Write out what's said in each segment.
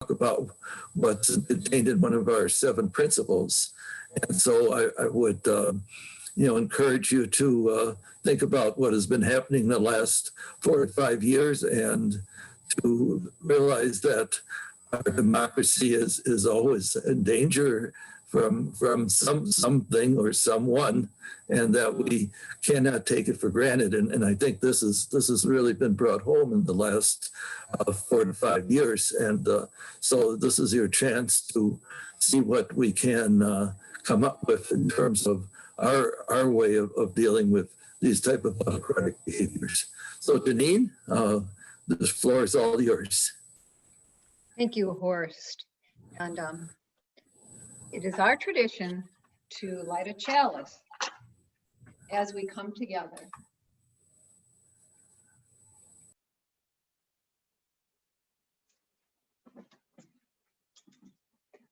about what's contained in one of our 7 principles. And so I would, encourage you to think about what has been happening the last 4 or 5 years, and to realize that our democracy is always in danger from something or someone, and that we cannot take it for granted. And I think this has really been brought home in the last 4 to 5 years. And so this is your chance to see what we can come up with in terms of our way of dealing with these type of autocratic behaviors. So Janine, the floor is all yours. Thank you, Horst. And it is our tradition to light a chalice as we come together.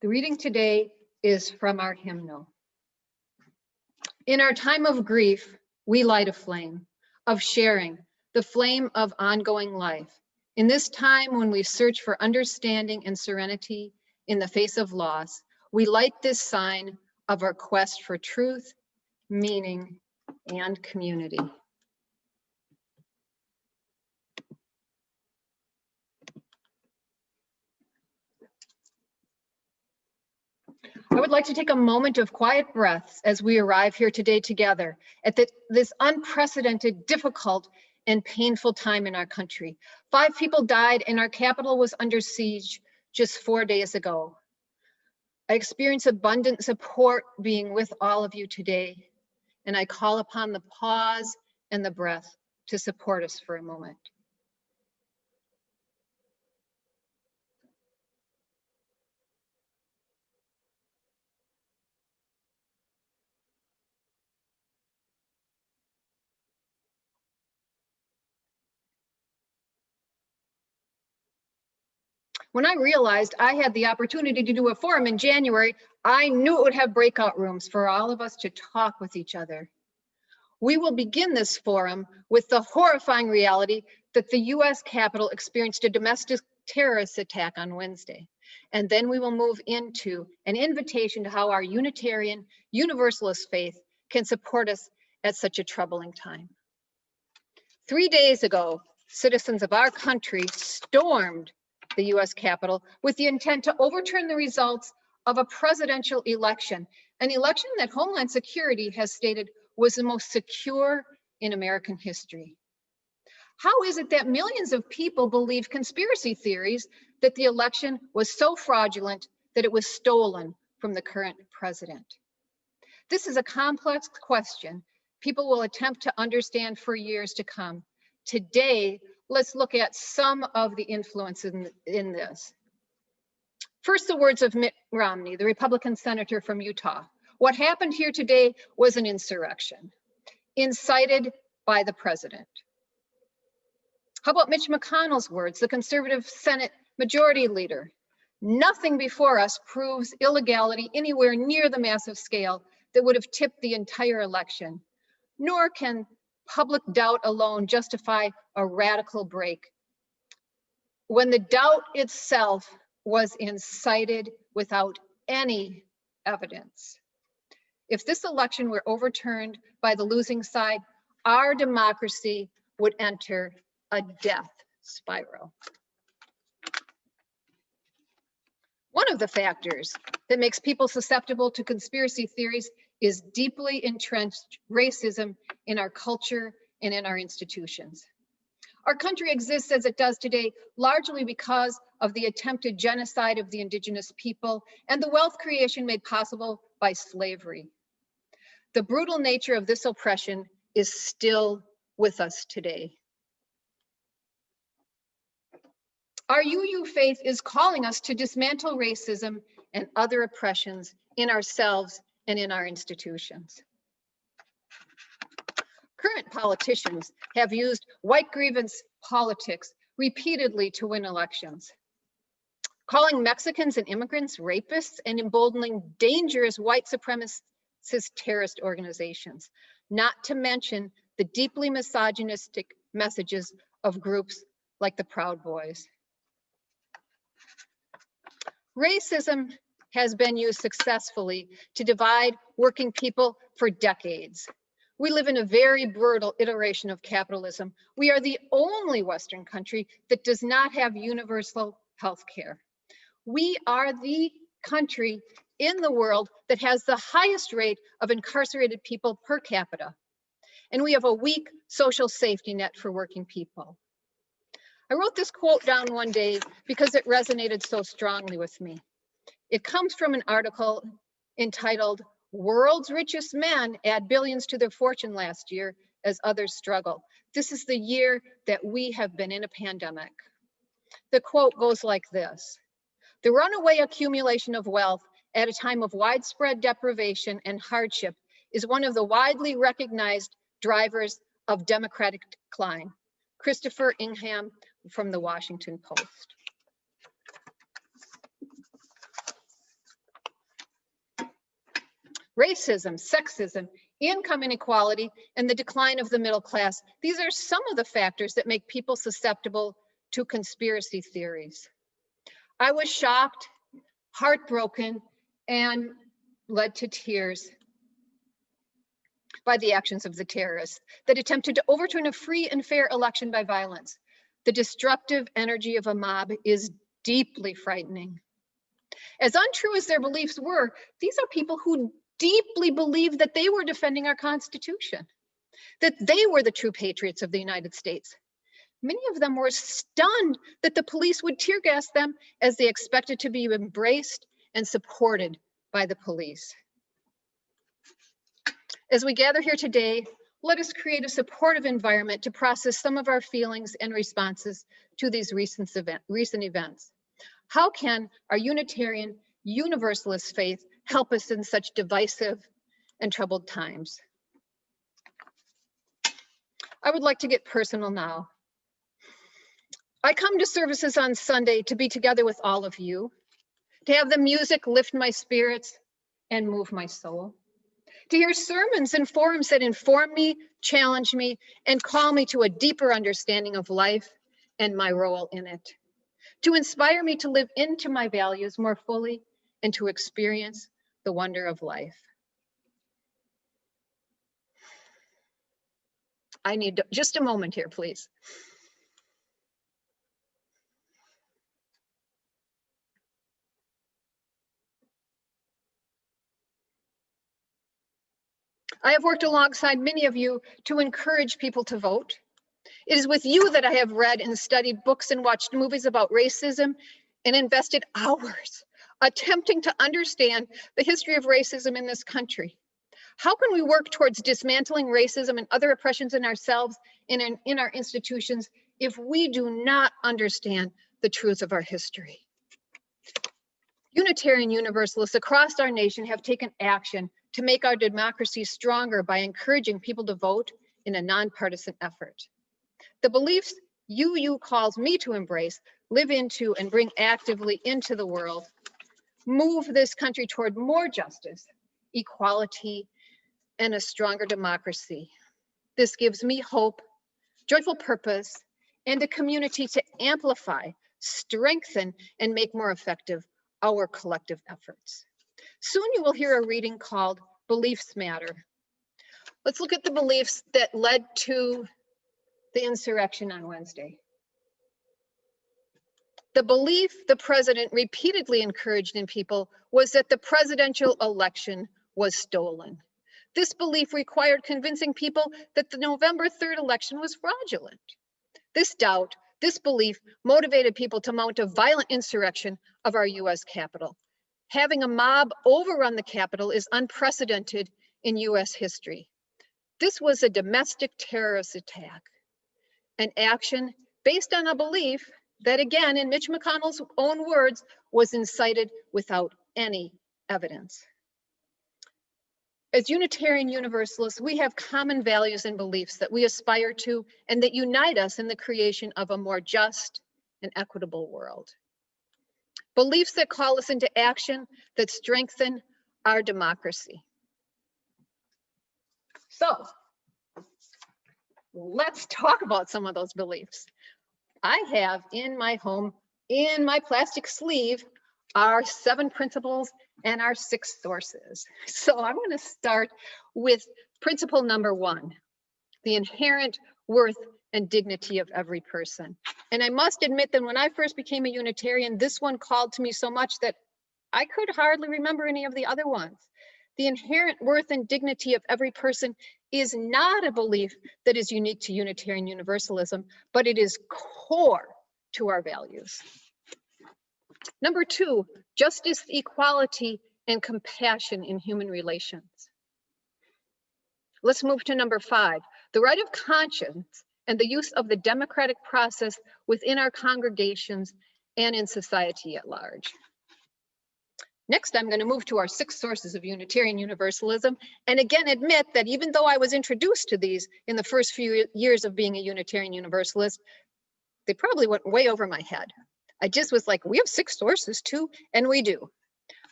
The reading today is from our hymnal. In our time of grief, we light a flame of sharing, the flame of ongoing life. In this time when we search for understanding and serenity in the face of loss, we light this sign of our quest for truth, meaning, and community. I would like to take a moment of quiet breaths as we arrive here today together at this unprecedented, difficult, and painful time in our country. 5 people died and our capital was under siege just 4 days ago. I experience abundant support being with all of you today, and I call upon the pause and the breath to support us for a moment. When I realized I had the opportunity to do a forum in January, I knew it would have breakout rooms for all of us to talk with each other. We will begin this forum with the horrifying reality that the US Capitol experienced a domestic terrorist attack on Wednesday. And then we will move into an invitation to how our Unitarian, Universalist faith can support us at such a troubling time. 3 days ago, citizens of our country stormed the US Capitol with the intent to overturn the results of a presidential election, an election that Homeland Security has stated was the most secure in American history. How is it that millions of people believe conspiracy theories that the election was so fraudulent that it was stolen from the current president? This is a complex question people will attempt to understand for years to come. Today, let's look at some of the influence in this. First, the words of Mitt Romney, the Republican senator from Utah. What happened here today was an insurrection, incited by the president. How about Mitch McConnell's words, the conservative Senate majority leader? Nothing before us proves illegality anywhere near the massive scale that would have tipped the entire election, nor can public doubt alone justify a radical break when the doubt itself was incited without any evidence. If this election were overturned by the losing side, our democracy would enter a death spiral. One of the factors that makes people susceptible to conspiracy theories is deeply entrenched racism in our culture and in our institutions. Our country exists as it does today largely because of the attempted genocide of the indigenous people and the wealth creation made possible by slavery. The brutal nature of this oppression is still with us today. Our UU faith is calling us to dismantle racism and other oppressions in ourselves and in our institutions. Current politicians have used white grievance politics repeatedly to win elections, calling Mexicans and immigrants rapists and emboldening dangerous white supremacist terrorist organizations, not to mention the deeply misogynistic messages of groups like the Proud Boys. Racism has been used successfully to divide working people for decades. We live in a very brutal iteration of capitalism. We are the only Western country that does not have universal health care. We are the country in the world that has the highest rate of incarcerated people per capita. And we have a weak social safety net for working people. I wrote this quote down one day because it resonated so strongly with me. It comes from an article entitled, "World's Richest Men Add Billions to Their Fortune Last Year as Others Struggle." This is the year that we have been in a pandemic. The quote goes like this: "The runaway accumulation of wealth at a time of widespread deprivation and hardship is one of the widely recognized drivers of democratic decline." Christopher Ingham from the Washington Post. Racism, sexism, income inequality, and the decline of the middle class. These are some of the factors that make people susceptible to conspiracy theories. I was shocked, heartbroken, and led to tears by the actions of the terrorists that attempted to overturn a free and fair election by violence. The destructive energy of a mob is deeply frightening. As untrue as their beliefs were, these are people who deeply believed that they were defending our Constitution, that they were the true patriots of the United States. Many of them were stunned that the police would tear gas them as they expected to be embraced and supported by the police. As we gather here today, let us create a supportive environment to process some of our feelings and responses to these recent events. How can our Unitarian Universalist faith help us in such divisive and troubled times? I would like to get personal now. I come to services on Sunday to be together with all of you, to have the music lift my spirits and move my soul, to hear sermons and forums that inform me, challenge me, and call me to a deeper understanding of life and my role in it, to inspire me to live into my values more fully and to experience the wonder of life. I need just a moment here, please. I have worked alongside many of you to encourage people to vote. It is with you that I have read and studied books and watched movies about racism and invested hours attempting to understand the history of racism in this country. How can we work towards dismantling racism and other oppressions in ourselves and in our institutions if we do not understand the truth of our history? Unitarian Universalists across our nation have taken action to make our democracy stronger by encouraging people to vote in a nonpartisan effort. The beliefs UU calls me to embrace, live into, and bring actively into the world move this country toward more justice, equality, and a stronger democracy. This gives me hope, joyful purpose, and a community to amplify, strengthen, and make more effective our collective efforts. Soon you will hear a reading called Beliefs Matter. Let's look at the beliefs that led to the insurrection on Wednesday. The belief the president repeatedly encouraged in people was that the presidential election was stolen. This belief required convincing people that the November 3rd election was fraudulent. This doubt, this belief motivated people to mount a violent insurrection of our US Capitol. Having a mob overrun the Capitol is unprecedented in US history. This was a domestic terrorist attack, an action based on a belief that, again, in Mitch McConnell's own words, was incited without any evidence. As Unitarian Universalists, we have common values and beliefs that we aspire to and that unite us in the creation of a more just and equitable world. Beliefs that call us into action, that strengthen our democracy. So, let's talk about some of those beliefs. I have in my home, in my plastic sleeve, our 7 principles and our 6 sources. So I'm going to start with principle number 1, the inherent worth and dignity of every person. And I must admit that when I first became a Unitarian, this one called to me so much that I could hardly remember any of the other ones. The inherent worth and dignity of every person is not a belief that is unique to Unitarian Universalism, but it is core to our values. Number 2, justice, equality, and compassion in human relations. Let's move to number 5, the right of conscience and the use of the democratic process within our congregations and in society at large. Next, I'm going to move to our 6 sources of Unitarian Universalism, and again admit that even though I was introduced to these in the first few years of being a Unitarian Universalist, they probably went way over my head. I just was like, we have 6 sources too, and we do.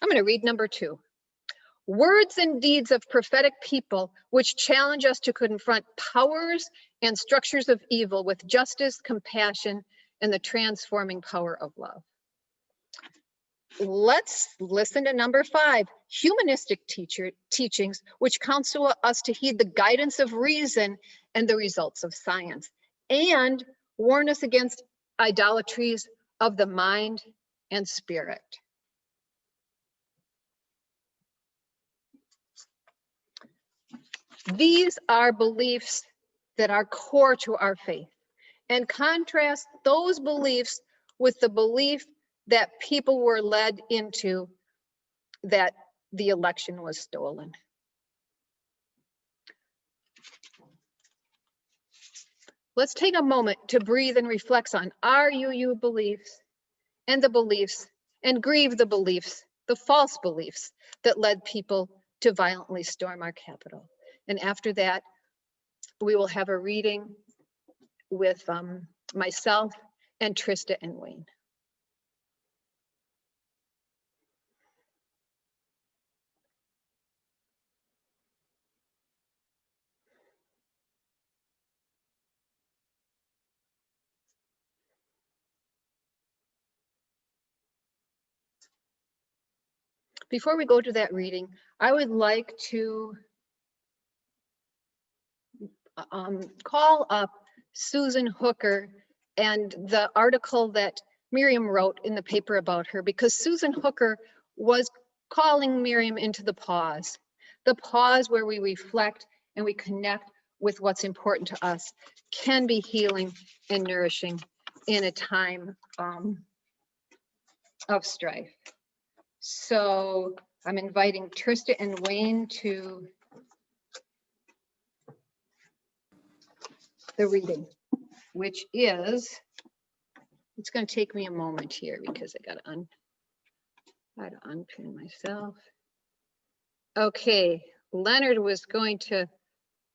I'm going to read number 2. Words and deeds of prophetic people which challenge us to confront powers and structures of evil with justice, compassion, and the transforming power of love. Let's listen to number 5, humanistic teachings which counsel us to heed the guidance of reason and the results of science, and warn us against idolatries of the mind and spirit. These are beliefs that are core to our faith, and contrast those beliefs with the belief that people were led into that the election was stolen. Let's take a moment to breathe and reflect on our UU beliefs and the beliefs, and grieve the beliefs, the false beliefs that led people to violently storm our Capitol. And after that, we will have a reading with myself and Trista and Wayne. Before we go to that reading, I would like to call up Susan Hooker and the article that Miriam wrote in the paper about her, because Susan Hooker was calling Miriam into the pause where we reflect and we connect with what's important to us, can be healing and nourishing in a time of strife. So I'm inviting Trista and Wayne to the reading, which is, it's going to take me a moment here because I got to unpin myself. Okay, Leonard was going to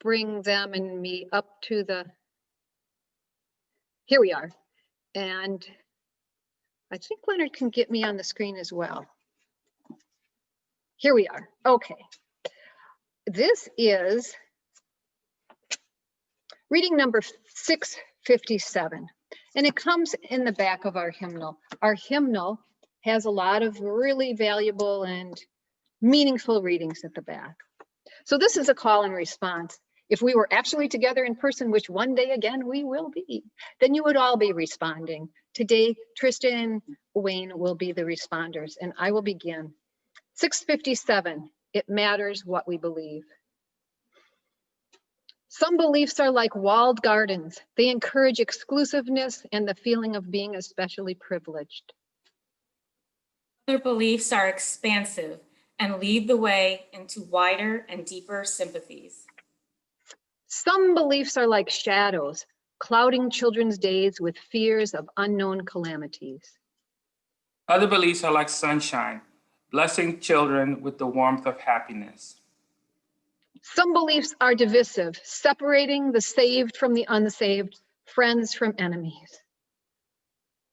bring them and me up to the, here we are. And I think Leonard can get me on the screen as well. Here we are. Okay. This is reading number 657, and it comes in the back of our hymnal. Our hymnal has a lot of really valuable and meaningful readings at the back. So this is a call and response. If we were actually together in person, which one day again we will be, then you would all be responding. Today, Trista and Wayne will be the responders, and I will begin. 657, it matters what we believe. Some beliefs are like walled gardens. They encourage exclusiveness and the feeling of being especially privileged. Other beliefs are expansive and lead the way into wider and deeper sympathies. Some beliefs are like shadows, clouding children's days with fears of unknown calamities. Other beliefs are like sunshine, blessing children with the warmth of happiness. Some beliefs are divisive, separating the saved from the unsaved, friends from enemies.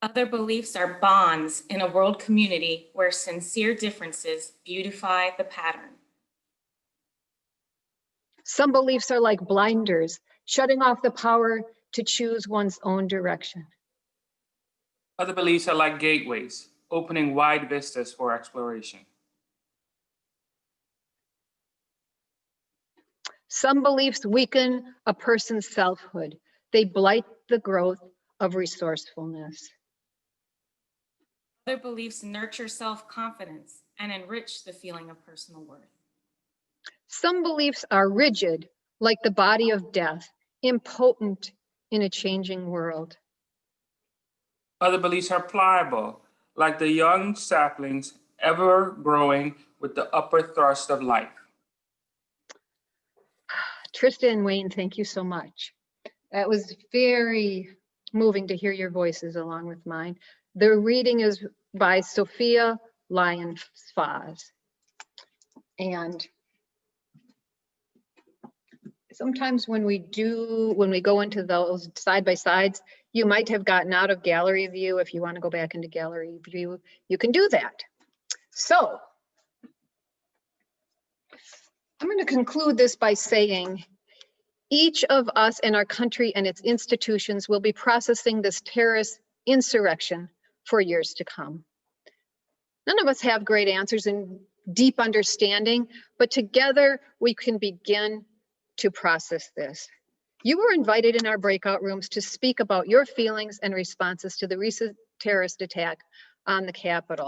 Other beliefs are bonds in a world community where sincere differences beautify the pattern. Some beliefs are like blinders, shutting off the power to choose one's own direction. Other beliefs are like gateways, opening wide vistas for exploration. Some beliefs weaken a person's selfhood. They blight the growth of resourcefulness. Other beliefs nurture self-confidence and enrich the feeling of personal worth. Some beliefs are rigid, like the body of death, impotent in a changing world. Other beliefs are pliable, like the young saplings ever growing with the upward thrust of life. Trista and Wayne, thank you so much. That was very moving to hear your voices along with mine. The reading is by Sophia Lyons-Faz. And sometimes when we go into those side by sides, you might have gotten out of gallery view. If you want to go back into gallery view, you can do that. So I'm going to conclude this by saying each of us in our country and its institutions will be processing this terrorist insurrection for years to come. None of us have great answers and deep understanding, but together we can begin to process this. You were invited in our breakout rooms to speak about your feelings and responses to the recent terrorist attack on the Capitol.